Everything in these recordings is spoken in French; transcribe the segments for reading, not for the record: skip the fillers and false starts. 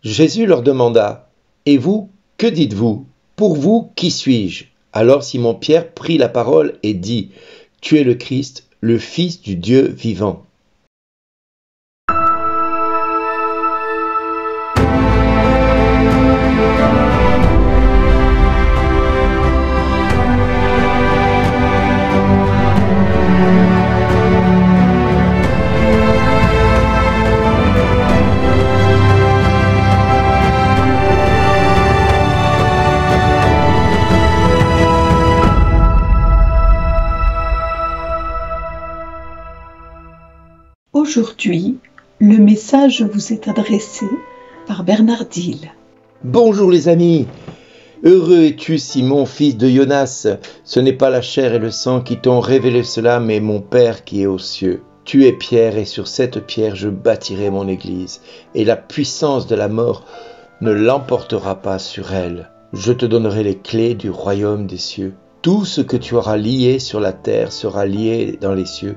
Jésus leur demanda, « Et vous, que dites-vous? Pour vous, qui suis-je » Alors Simon-Pierre prit la parole et dit, « Tu es le Christ, le Fils du Dieu vivant. » Aujourd'hui, le message vous est adressé par Bernard Dille. Bonjour les amis, heureux es-tu Simon, fils de Jonas, ce n'est pas la chair et le sang qui t'ont révélé cela, mais mon Père qui est aux cieux. Tu es Pierre et sur cette pierre je bâtirai mon église, et la puissance de la mort ne l'emportera pas sur elle. Je te donnerai les clés du royaume des cieux. Tout ce que tu auras lié sur la terre sera lié dans les cieux.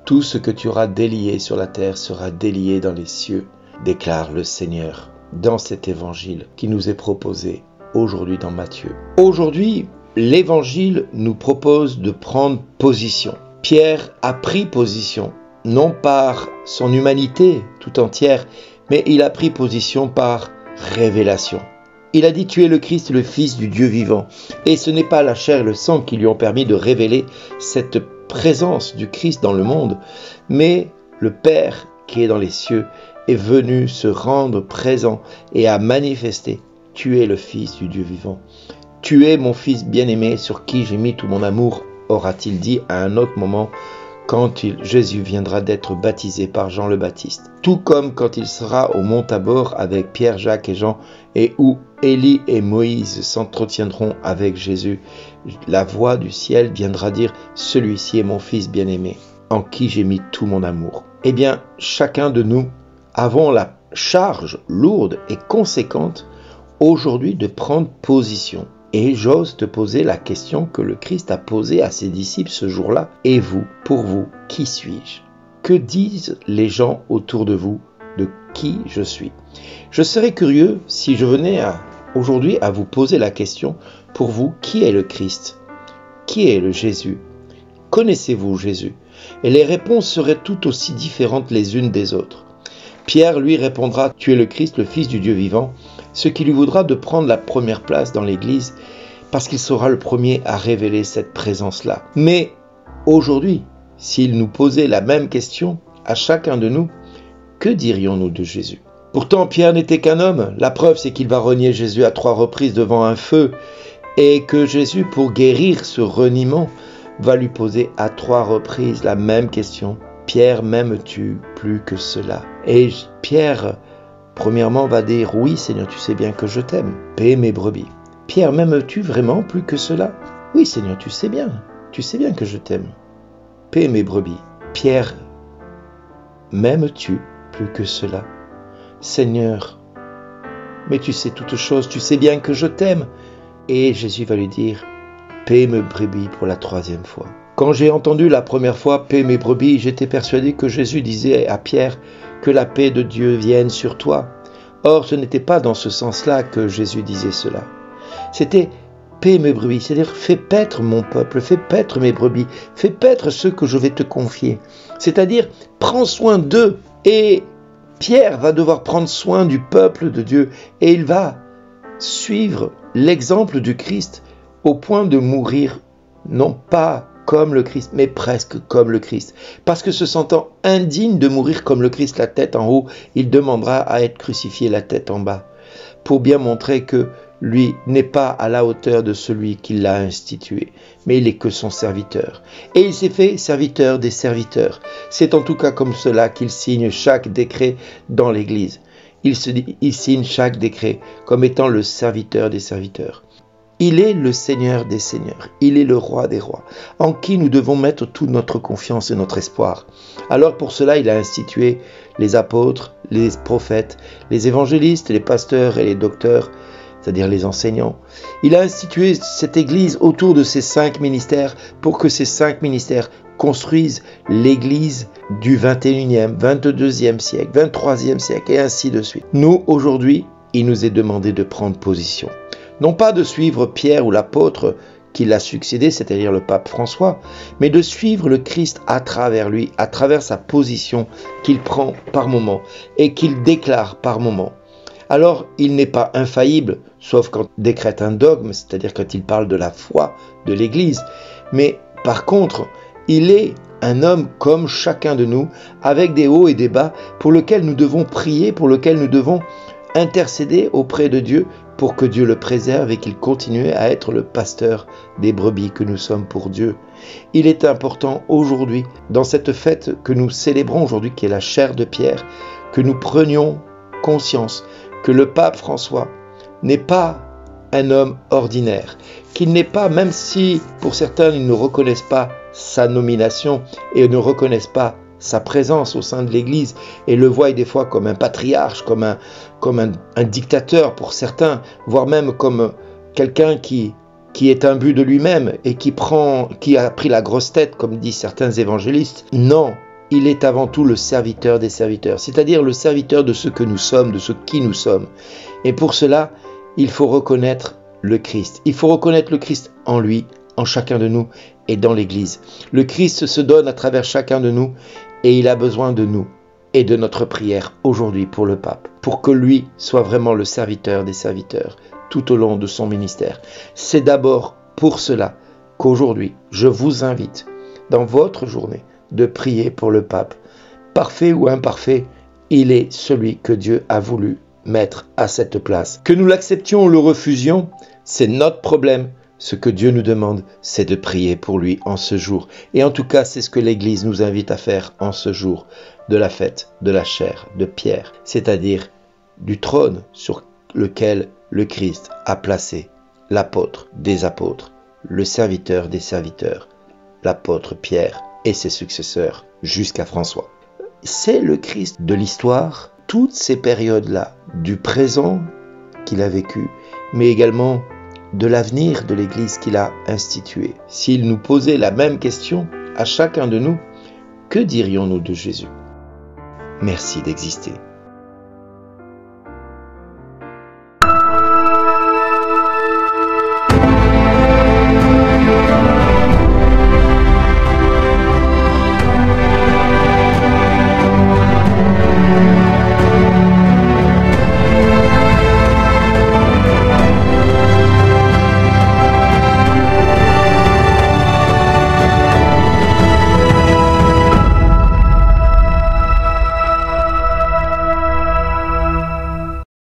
Tout ce que tu auras délié sur la terre sera délié dans les cieux, déclare le Seigneur dans cet évangile qui nous est proposé aujourd'hui dans Matthieu. Aujourd'hui, l'évangile nous propose de prendre position. Pierre a pris position, non par son humanité tout entière, mais il a pris position par révélation. Il a dit « Tu es le Christ, le Fils du Dieu vivant ». Et ce n'est pas la chair et le sang qui lui ont permis de révéler cette présence du Christ dans le monde, mais le Père qui est dans les cieux est venu se rendre présent et a manifesté « Tu es le Fils du Dieu vivant. Tu es mon Fils bien-aimé sur qui j'ai mis tout mon amour », aura-t-il dit à un autre moment quand Jésus viendra d'être baptisé par Jean le Baptiste. Tout comme quand il sera au mont Tabor avec Pierre, Jacques et Jean, et où Élie et Moïse s'entretiendront avec Jésus, la voix du ciel viendra dire « Celui-ci est mon Fils bien-aimé, en qui j'ai mis tout mon amour ». Eh bien, chacun de nous avons la charge lourde et conséquente aujourd'hui de prendre position. Et j'ose te poser la question que le Christ a posée à ses disciples ce jour-là. Et vous, pour vous, qui suis-je? Que disent les gens autour de vous de qui je suis? Je serais curieux si je venais aujourd'hui à vous poser la question, pour vous, qui est le Christ? Qui est le Jésus? Connaissez-vous Jésus? Et les réponses seraient tout aussi différentes les unes des autres. Pierre lui répondra « Tu es le Christ, le Fils du Dieu vivant », ce qui lui vaudra de prendre la première place dans l'Église parce qu'il sera le premier à révéler cette présence-là. Mais aujourd'hui, s'il nous posait la même question à chacun de nous, que dirions-nous de Jésus? Pourtant, Pierre n'était qu'un homme. La preuve, c'est qu'il va renier Jésus à 3 reprises devant un feu et que Jésus, pour guérir ce reniement, va lui poser à 3 reprises la même question. Pierre, m'aimes-tu plus que cela? Et Pierre, premièrement, va dire « Oui, Seigneur, tu sais bien que je t'aime. Paie mes brebis. » Pierre, m'aimes-tu vraiment plus que cela? Oui, Seigneur, tu sais bien que je t'aime. Paie mes brebis. Pierre, m'aimes-tu plus que cela? Seigneur, mais tu sais toutes choses, tu sais bien que je t'aime. Et Jésus va lui dire « Paie mes brebis pour la 3e fois. » Quand j'ai entendu la première fois « Paie mes brebis », j'étais persuadé que Jésus disait à Pierre que la paix de Dieu vienne sur toi. Or, ce n'était pas dans ce sens-là que Jésus disait cela. C'était « Paie mes brebis », c'est-à-dire « Fais paître mon peuple, fais paître mes brebis, fais paître ceux que je vais te confier. » C'est-à-dire « Prends soin d'eux. » Et Pierre va devoir prendre soin du peuple de Dieu et il va suivre l'exemple du Christ au point de mourir, non pas comme le Christ, mais presque comme le Christ. Parce que se sentant indigne de mourir comme le Christ, la tête en haut, il demandera à être crucifié la tête en bas, pour bien montrer que lui n'est pas à la hauteur de celui qui l'a institué, mais il est que son serviteur. Et il s'est fait serviteur des serviteurs. C'est en tout cas comme cela qu'il signe chaque décret dans l'Église. Il signe chaque décret comme étant le serviteur des serviteurs. Il est le Seigneur des seigneurs, il est le roi des rois, en qui nous devons mettre toute notre confiance et notre espoir. Alors pour cela, il a institué les apôtres, les prophètes, les évangélistes, les pasteurs et les docteurs, c'est-à-dire les enseignants. Il a institué cette Église autour de ces 5 ministères pour que ces 5 ministères construisent l'Église du 21e, 22e siècle, 23e siècle et ainsi de suite. Nous, aujourd'hui, il nous est demandé de prendre position. Non pas de suivre Pierre ou l'apôtre qui l'a succédé, c'est-à-dire le pape François, mais de suivre le Christ à travers lui, à travers sa position qu'il prend par moment et qu'il déclare par moment. Alors, il n'est pas infaillible, sauf quand il décrète un dogme, c'est-à-dire quand il parle de la foi de l'Église. Mais par contre, il est un homme comme chacun de nous, avec des hauts et des bas, pour lesquels nous devons prier, pour lesquels nous devons intercéder auprès de Dieu, pour que Dieu le préserve et qu'il continue à être le pasteur des brebis que nous sommes pour Dieu. Il est important aujourd'hui, dans cette fête que nous célébrons aujourd'hui, qui est la chair de Pierre, que nous prenions conscience que le pape François n'est pas un homme ordinaire, qu'il n'est pas, même si pour certains ils ne reconnaissent pas sa nomination et ne reconnaissent pas sa présence au sein de l'Église et le voient des fois comme un patriarche, comme un dictateur pour certains, voire même comme quelqu'un qui est imbu de lui-même et qui a pris la grosse tête, comme disent certains évangélistes. Non, il est avant tout le serviteur des serviteurs, c'est-à-dire le serviteur de ce que nous sommes, de ce qui nous sommes. Et pour cela, il faut reconnaître le Christ. Il faut reconnaître le Christ en lui, en chacun de nous et dans l'Église. Le Christ se donne à travers chacun de nous et il a besoin de nous et de notre prière aujourd'hui pour le pape, pour que lui soit vraiment le serviteur des serviteurs tout au long de son ministère. C'est d'abord pour cela qu'aujourd'hui, je vous invite dans votre journée de prier pour le pape. Parfait ou imparfait, il est celui que Dieu a voulu mettre à cette place. Que nous l'acceptions ou le refusions, c'est notre problème. Ce que Dieu nous demande, c'est de prier pour lui en ce jour. Et en tout cas, c'est ce que l'Église nous invite à faire en ce jour de la fête de la chair de Pierre, c'est-à-dire du trône sur lequel le Christ a placé l'apôtre des apôtres, le serviteur des serviteurs, l'apôtre Pierre et ses successeurs jusqu'à François. C'est le Christ de l'histoire, toutes ces périodes-là, du présent qu'il a vécu, mais également de l'avenir de l'Église qu'il a instituée. S'il nous posait la même question à chacun de nous, que dirions-nous de Jésus ? Merci d'exister.